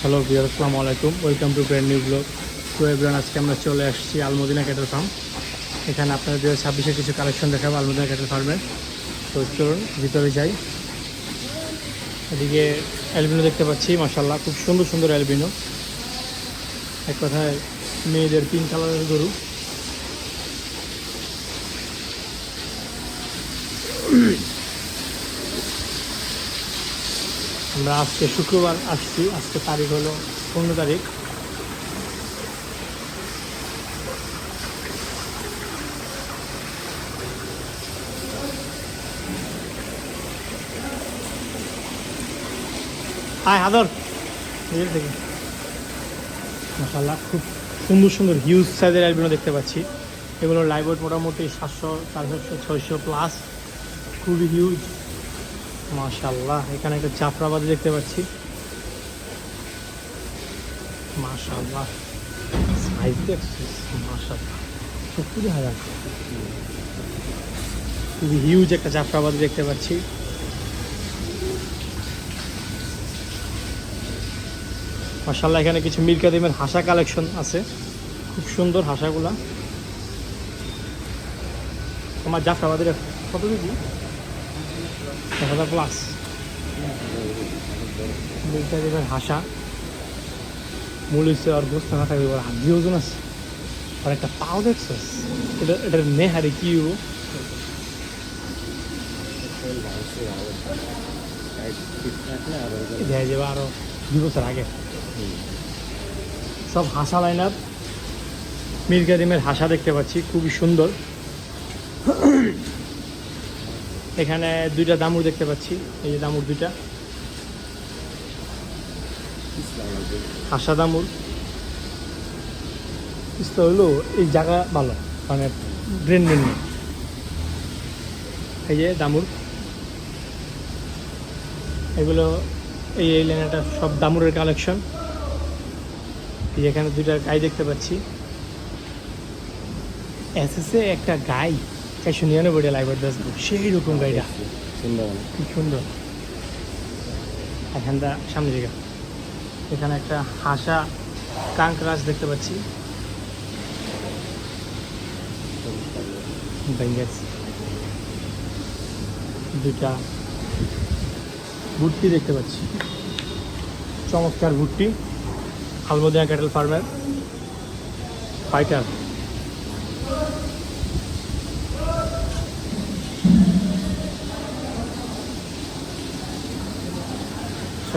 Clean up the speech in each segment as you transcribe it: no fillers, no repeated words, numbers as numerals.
Hello viewer, আসসালামু আলাইকুম। Welcome to brand new blog. তো এভরিওয়ান, আজকে আমরা চলে আসছি আলমদিনা ক্যাটেল ফার্ম। এখানে আপনাদের 2026-এর কিছু কালেকশন দেখাবো আলমদিনা ক্যাটেল ফার্মের। তো চলুন ভিতরে যাই। এদিকে অ্যালবিনো দেখতে পাচ্ছি, মাশাআল্লাহ খুব সুন্দর সুন্দর অ্যালবিনো। এক কথায় মেয়েদের পিঙ্ক কালারের গরু। আমরা আজকে শুক্রবার আসছি, আজকে তারিখ হলো 15 তারিখ। হাই হাদর থেকে মাশাআল্লাহ খুব সুন্দর সুন্দর হিউজ সাইজের অ্যালবিনো দেখতে পাচ্ছি। এগুলোর লাইভ ওয়েট মোটামুটি 700, 400, 600 প্লাস, খুবই হিউজ মাশাআল্লাহ। এখানে একটা জাফরাবাদী দেখতে পাচ্ছি, মাশাআল্লাহ সাইজ দেখছি মাশাআল্লাহ 70,000, খুবই হিউজ একটা জাফরাবাদী দেখতে পাচ্ছি। মাশাআল্লাহ এখানে কিছু মীর কাদিমের হাসা কালেকশন আছে, খুব সুন্দর হাসাগুলা। তোমার জাফরাবাদের কত কেজি? 1000 প্লাস। মীর কাদিমের হাসা মূল হচ্ছে আর গোস্ত না থাকবে, ওর হাত দিয়ে ওজন আছে। আর একটা পাও দেখছিস, এটার নেহারি কি দেখা যাবে আরো 2 বছর আগে। সব হাসা লাইন আপ, মীর কাদিমের হাসা দেখতে পাচ্ছি, খুবই সুন্দর। এখানে দুইটা দামুর দেখতে পাচ্ছি, এই যে দামুর দুইটা হাসা দামুর। হলো এই জায়গা ভালো, মানে ড্রেন ড্রেন নেই। এই যে দামুর, এগুলো এই লাইনটা সব দামুরের কালেকশন। এই এখানে দুইটা গাই দেখতে পাচ্ছি। এসএসএ একটা গাই 499 লাইভার বেসবো, সেই রকম গাইটা সুন্দর, খুব সুন্দর। এখানটা সামনে দিকে এখানে একটা হাসা কাঙ্করাজ দেখতে পাচ্ছি, দুইটা ভুট্টি দেখতে পাচ্ছি, চমৎকার ভুট্টি আলমদিনা ক্যাটেল ফার্মের ফাইটার।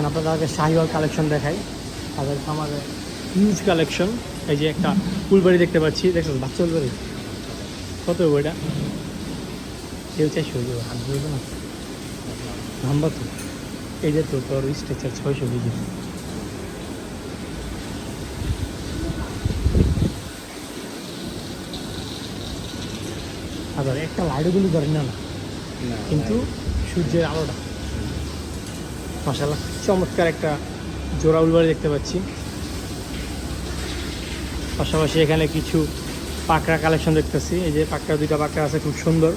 আপনাদেরকে শাহিওয়াল কালেকশন দেখাই। তাদের আমাদের হিউজ কালেকশন। এই যে একটা ফুলবাড়ি দেখতে পাচ্ছি, দেখছেন বাচ্চা ফুলবাড়ি কত বইটা? কেউ চাইছে হাত ধরবে না, লম্বা তো। এই যে তোর স্ট্রাকচার 600 কেজি। আবার একটা লাইটগুলো ধরে না, কিন্তু সূর্যের আলোটা মাশাআল্লাহ চমৎকার একটা জোড়া উলবাড়ি দেখতে পাচ্ছি। পাশাপাশি এখানে কিছু পাকড়া কালেকশন দেখতেছি। এই যে পাকড়া, দুইটা পাকড়া আছে, খুব সুন্দর।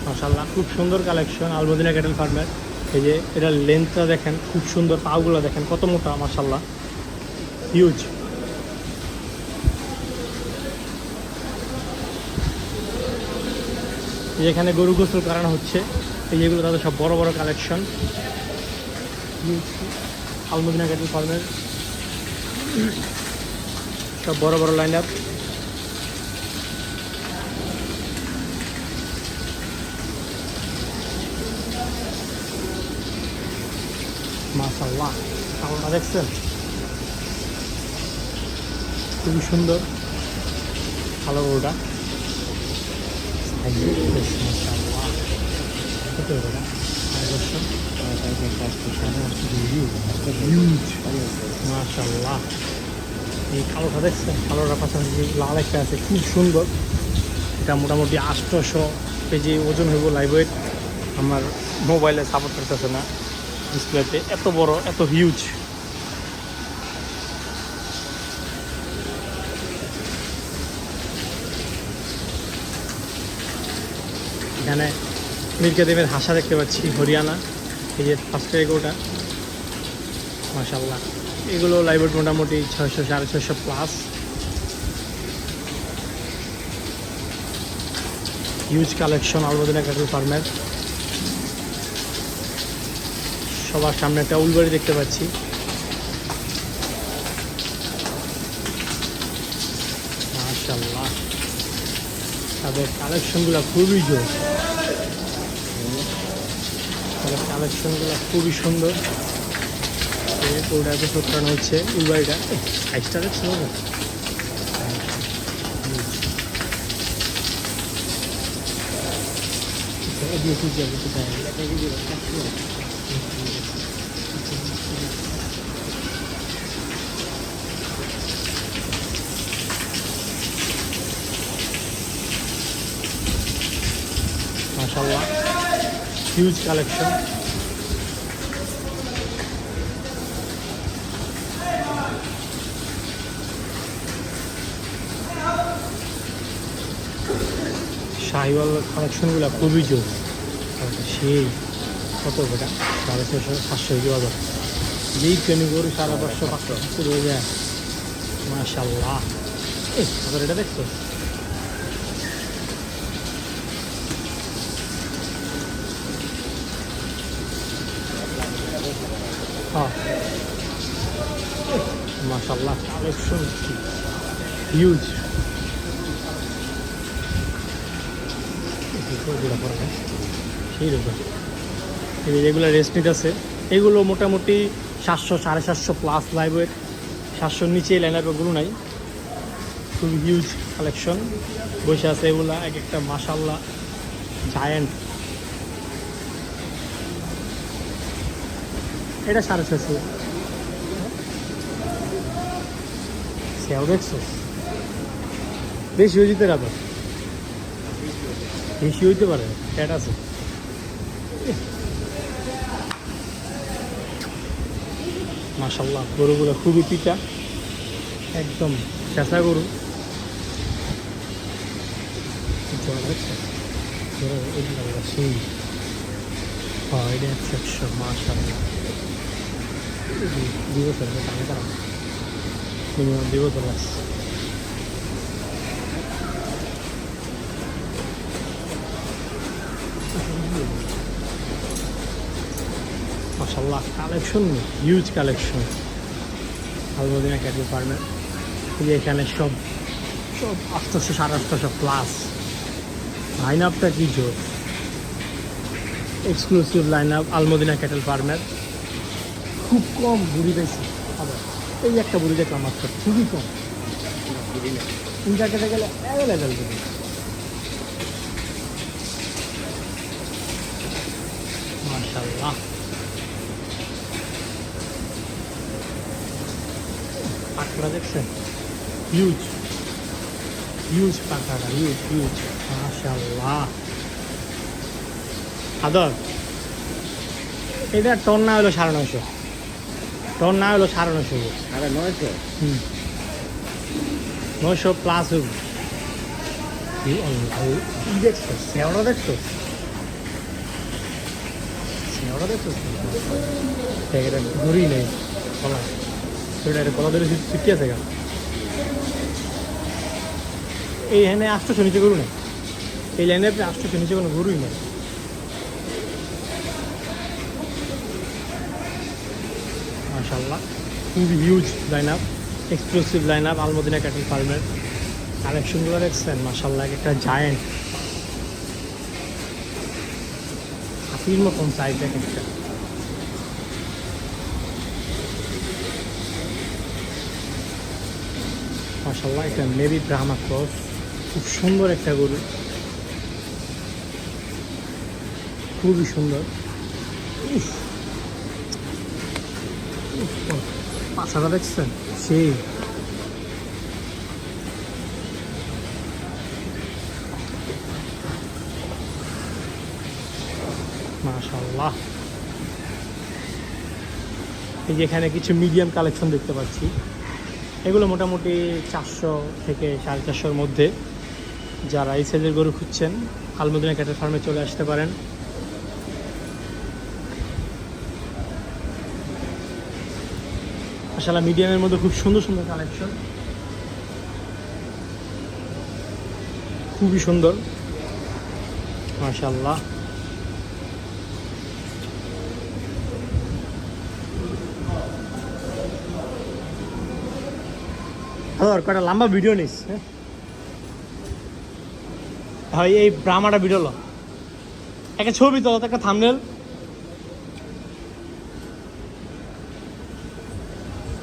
মাশাআল্লাহ খুব সুন্দর কালেকশন আলমদিনা ক্যাটেল ফার্মের। এই যে এটা লেন্থটা দেখেন, খুব সুন্দর। পাগুলো দেখেন কত মোটা, মাশাআল্লাহ হিউজ। এখানে গরু গোসল করানো হচ্ছে। এই যেগুলো তাদের সব বড় বড় কালেকশন আলমদিনা ক্যাটেল ফার্মের, সব বড় বড় লাইন আপ। মাশাআল্লাহ কালোটা দেখছেন, খুবই সুন্দর কালো গরুটা। মাশাআল্লাহ এই কালোটা দেখছেন, কালোটার পাশাপাশি লাল একটা আছে, খুব সুন্দর। এটা মোটামুটি 800 কেজি ওজন হইব লাইভ ওয়েট। আমার মোবাইলে সাপোর্ট করতেছে না, ডিসপ্লেতে। এত বড়, এত হিউজ এখানে মিরকাদিমের হাসা দেখতে পাচ্ছি, হরিয়ানা। এই যে ফার্স্ট এগোটা মাশাল্লাহ, এগুলো লাইভওয়েট মোটামুটি 600 650 plus. Huge collection Al Madina cattle ফার্মের। সবার সামনে একটা উলবাড়ি দেখতে পাচ্ছি। মাশাল্লাহ, তাদের কালেকশনগুলো খুবই জোর, তাদের কালেকশনগুলো খুবই সুন্দর। ওটা এত সত্তরানো হচ্ছে উলবাড়িটা, 5 স্টারের ছিল না। মাশাআল্লাহ, হিউজ কালেকশন। শাহিওয়াল কালেকশনগুলো খুবই জোর, সেই কত বেটা 650 700 বাজার। যেই ট্রেনিং করি 550 500 রয়ে যায়। মাশাআল্লাহ, এটা দেখছো? হ্যাঁ মাশাআল্লাহ, কালেকশন হিউজ। সেই রকম এগুলো রেস্ট নিতে আছে। এগুলো মোটামুটি 700 750 প্লাস লাইভওয়েট, 700 নিচে লাইন আপগুলো নাই। খুবই হিউজ কালেকশন বসে আছে এগুলা, এক একটা মাশাআল্লাহ জায়ান্ট। এটা 650। সেও দেখছো? বেশি হয়ে যেতে রাখো, বেশি হইতে পারে, ফ্যাট আছে। মাশাআল্লাহ, গরুগুলো খুবই পিটা, একদম চেঁচা গরু। সেই হ্যাঁ, এটা 100 মাশাআল্লাহ। 2 বছর দামে দাম মিনিমাম 2 বছর আছে। মাশাআল্লাহ, collection huge collection Al Madina cattle ফার্মের। এখানে সব 800 850 প্লাস। লাইন আপটা কি জোর, exclusive line up Al Madina cattle ফার্মের। খুব কম বুড়ি পেয়েছি, আবার এই একটা বুড়ি দেখলাম মাত্র, খুবই কম। তিনটা কেটে গেলে অ্যাভেলেবেল বুড়ি। মাশাআল্লাহ, পাখরা দেখছেন? হিউজ হিউজ পাখরা, হিউজ হিউজ। মাশাআল্লাহ, আদর এটা টন না হলো 950, টন না হলো 950, 950। 900 প্লাস হবে। দেখছো সেওটা, দেখছো সেওটা, দেখছো? এটা ঘুরি নেই কলা, সেটা কলা ধরে ছুটি আছে গা। এই লাইনে 800 নিচে গরু নেই, এই লাইনে 800 নিচে কোনো গরুই নেই। মাশাআল্লাহ, খুবই huge line up, exclusive line up Al Madina cattle ফার্মের। কালেকশনগুলো দেখছেন? মাশাআল্লাহ, একটা জায়েন্ট, হাতির মতন সাইজ এক একটা। মাশাআল্লাহ, একটা মেবি ব্রাহ্মা ক্রস, খুব সুন্দর একটা গরু, খুবই সুন্দর। পাছাটা দেখছেন? সেই মাশাআল্লাহ। এই যে এখানে কিছু মিডিয়াম কালেকশন দেখতে পাচ্ছি, এগুলো মোটামুটি 400 থেকে 450-র মধ্যে। যারা এই সাইজের গরু খুঁজছেন আলমদিনা ক্যাটেল ফার্মে চলে আসতে পারেন। আসলে মিডিয়ামের মধ্যে খুব সুন্দর সুন্দর কালেকশন, খুবই সুন্দর মাশাআল্লাহ। আর কটা লম্বা ভিডিও নিস। হ্যাঁ এই ব্রাহ্মাটা ভিডিও লো, একটা ছবি তো একটা থাম্বনেল।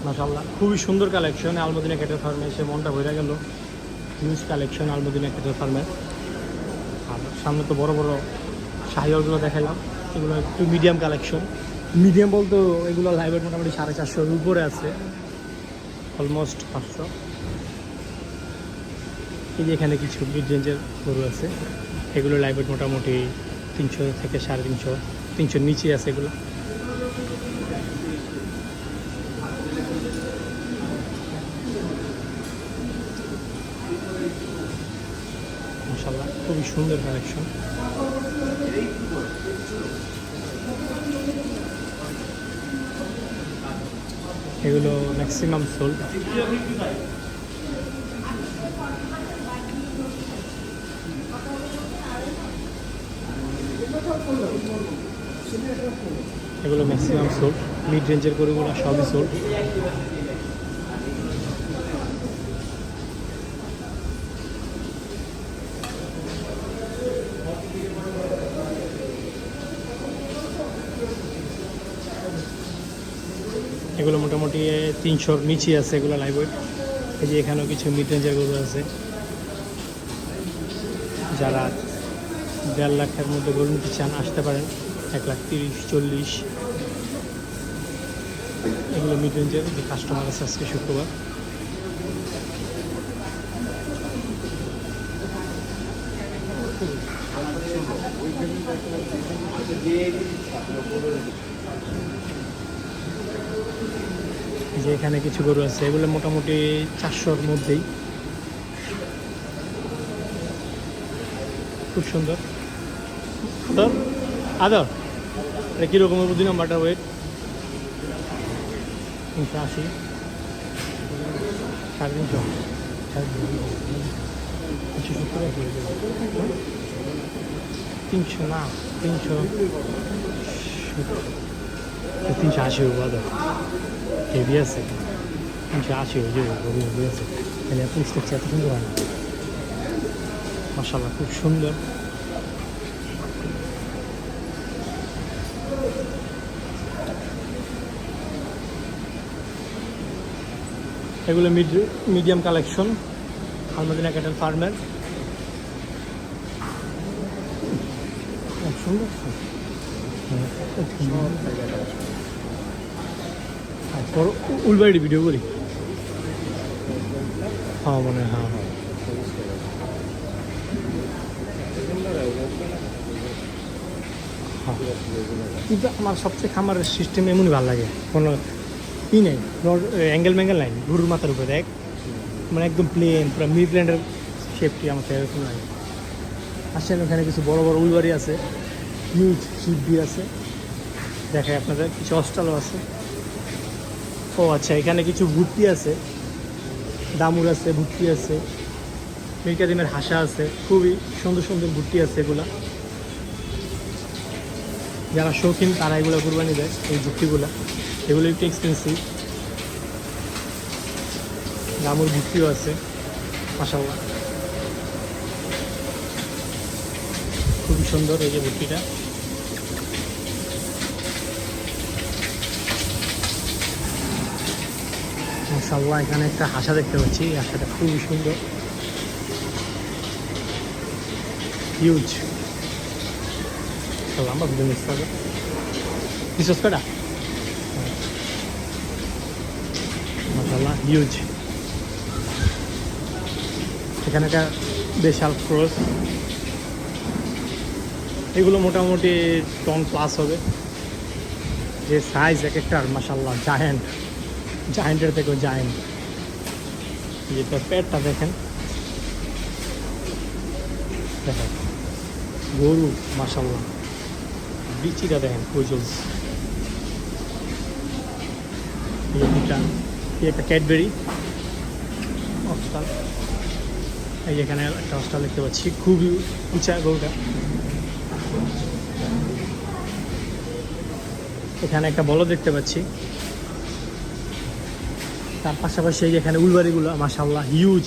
মাশাআল্লাহ খুবই সুন্দর কালেকশন আলমদিনা ক্যাটেল ফার্মে এসে মনটা ভরে গেল। হিউজ কালেকশন আলমদিনা ক্যাটেল ফার্মে। আর সামনে তো বড় বড় শাহিওয়ালগুলো দেখালাম, এগুলো একটু মিডিয়াম কালেকশন। মিডিয়াম বলতে এগুলো লাইভের মোটামুটি 450-এর উপরে আছে, অলমোস্ট 500। এই যে এখানে কিছু মিড রেঞ্জের গরু আছে, এগুলো লাইভের মোটামুটি 300 থেকে 350, 300 নিচে আছে এগুলো। মাশাআল্লাহ খুবই সুন্দর কালেকশন। এগুলো ম্যাক্সিমাম সোল্ড। এগুলো ম্যাক্সিমাম সোল্ড, মিড রেঞ্জের গরুগুলো সবই সোল্ড। এগুলো মোটামুটি 300-র নিচে আছে এগুলো লাইভ ওয়েট। এই যে এখানেও কিছু মিড রেঞ্জের গরু আছে, যারা 1.5 লাখের মধ্যে গরু নিতে চান আসতে পারেন। 1,30,40 এগুলো মিড রেঞ্জের যে কাস্টমার আছে আজকে শুক্রবার। যে এখানে কিছু গরু আছে, এগুলো মোটামুটি 400-র মধ্যেই, খুব সুন্দর। আদর এটা কীরকম 2 নাম্বারটা ওয়েট? 380, 350, 300 না 380 আদর হেভি আছে। 380 ওই যে হেভি আছে, তাহলে আপনি স্টেপটা এত সুন্দর হয় না। মাশাআল্লাহ খুব সুন্দর। এগুলো মিডিয়াম কালেকশন আলমদিনা ক্যাটেল ফার্মের। সুন্দর উলবাড়ি ভিডিও করি। হ্যাঁ মনে হয়, হ্যাঁ কিন্তু আমার সবচেয়ে খামারের সিস্টেম এমনই ভালো লাগে, কোনো ই নেই, অ্যাঙ্গেল ম্যাঙ্গেল নাই, গরুর মাথার উপরে দেখ, মানে একদম প্লেন পুরো মিড ল্যান্ডের শেপটি আমার এরকম লাগে। আসেন ওখানে কিছু বড় বড় উলবাড়ি আছে, হিউজ শিববি আছে, দেখায় আপনাদের কিছু অস্টালও আছে। ও আচ্ছা, এখানে কিছু ভুট্টি আছে, দামুর আছে, ভুট্টি আছে, মিরকাদিমের হাসা আছে, খুবই সুন্দর সুন্দর ভুট্টি আছে। এগুলা যারা শৌখিন তারা এগুলো কুরবানি দেয়, এই ভুট্টিগুলা। এগুলো একটু এক্সপেন্সিভ। দামুর ভুট্টিও আছে মাশাআল্লাহ, খুবই সুন্দর এই যে ভুট্টিটা। মাশাআল্লাহ এখানে একটা হাসা দেখতে পাচ্ছি, হাসাটা খুবই সুন্দর, হিউজ। লম্বা ভিডিও মিস করবে বিশেষ করে। মাশাআল্লাহ হিউজ। এখানে একটা বিশাল ক্রস, এগুলো মোটামুটি টন প্লাস হবে। যে সাইজ এক একটার মাশাআল্লাহ জায়ান্ট, জায়ান্টের থেকেও জায়ান্ট। যে তার পেটটা দেখেন, দেখেন গরু মাশাআল্লাহ, বিচিটা দেখেন কই একটা ক্যাডবেরি অস্টাল। এই যে এখানে একটা অস্টাল দেখতে পাচ্ছি, খুবই উঁচা গরুটা। এখানে একটা বলদ দেখতে পাচ্ছি। তার পাশাপাশি এই যে এখানে উলবাড়িগুলো মাশাআল্লাহ হিউজ,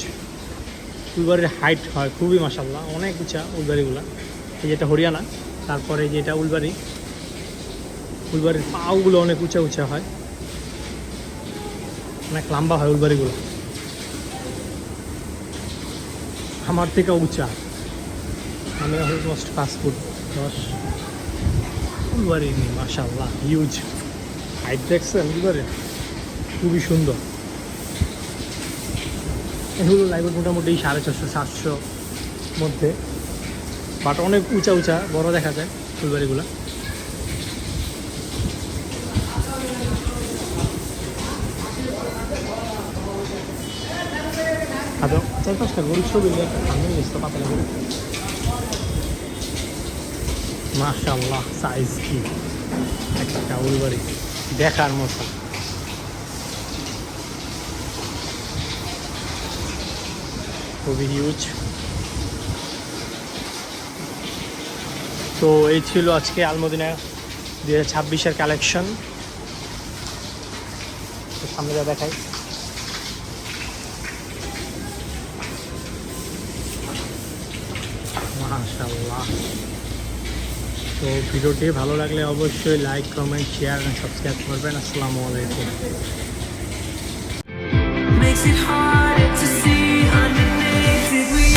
উলবাড়ির হাইট হয় খুবই মাশাআল্লাহ, অনেক উঁচা উলবাড়িগুলো। এই যেটা হরিয়ানা, তারপরে যে এটা উলবাড়ির পাগুলো অনেক উঁচা উঁচা হয়, অনেক লম্বা হয় উলবাড়িগুলো, আমার থেকে উঁচা। আমি অলমোস্ট 5 ফুট 10। উলবাড়ি মাশাআল্লাহ হিউজ হাইট, দেখছেন উলবাড়ি খুবই সুন্দর। এগুলো লাইভ মোটামুটি 450-700 মধ্যে, বাট অনেক উঁচা উঁচা বড় দেখা যায় ফুলবাড়িগুলো। আদৌ 4-5টা গরুর ছবি সামনে গেছিল পাতলা গরু, মাশাআল্লাহ সাইজ কি একটা উলবাড়ি দেখার মতো। খুবই হিউজ। তো এই ছিল আজকে আলমদিনা 2026-এর কালেকশন। সামনে যা দেখাই, মাশাআল্লাহ। তো ভিডিওটি ভালো লাগলে অবশ্যই লাইক, কমেন্ট, শেয়ার এবং সাবস্ক্রাইব করবেন। আসসালামু আলাইকুম। Makes it harder to see underneath it. We